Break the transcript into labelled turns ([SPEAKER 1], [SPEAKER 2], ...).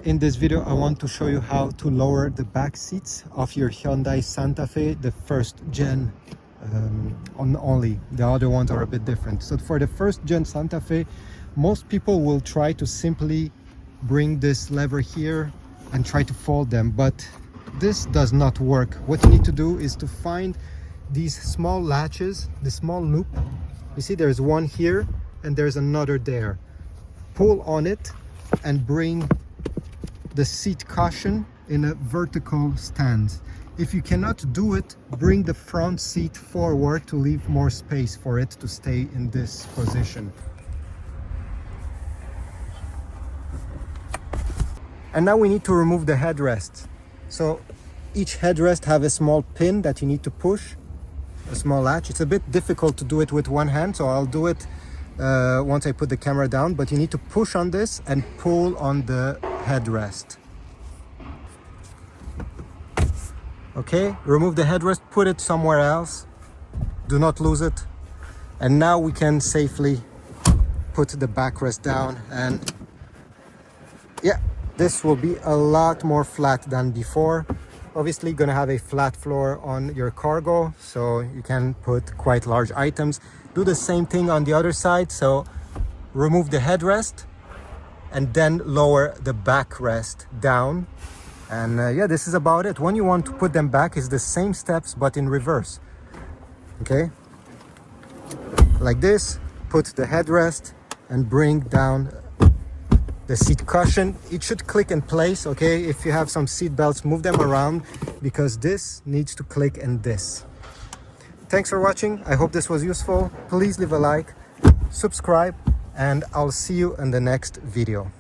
[SPEAKER 1] In this video, I want to show you how to lower the back seats of your Hyundai Santa Fe, the first gen only. The other ones are a bit different. So for the first gen Santa Fe, most people will try to simply bring this lever here and try to fold them, but this does not work. What you need to do is to find these small latches, the small loop. You see there's one here and there's another there. Pull on it and bring the seat cushion in a vertical stance. If you cannot do it, bring the front seat forward to leave more space for it to stay in this position. And now we need to remove the headrest. So each headrest have a small pin that you need to push, a small latch. It's a bit difficult to do it with one hand, so I'll do it once I put the camera down, but you need to push on this and pull on the headrest. Okay, remove the headrest, put it somewhere else, do not lose it, and now we can safely put the backrest down, and yeah, this will be a lot more flat than before. Obviously gonna have a flat floor on your cargo, so you can put quite large items. Do the same thing on the other side, so remove the headrest and then lower the backrest down. And yeah, this is about it. When you want to put them back, it's the same steps but in reverse. Okay, like this, put the headrest and bring down the seat cushion. It should click in place. Okay, if you have some seat belts, move them around because this needs to click in this. Thanks for watching. I hope this was useful. Please leave a like, subscribe, and I'll see you in the next video.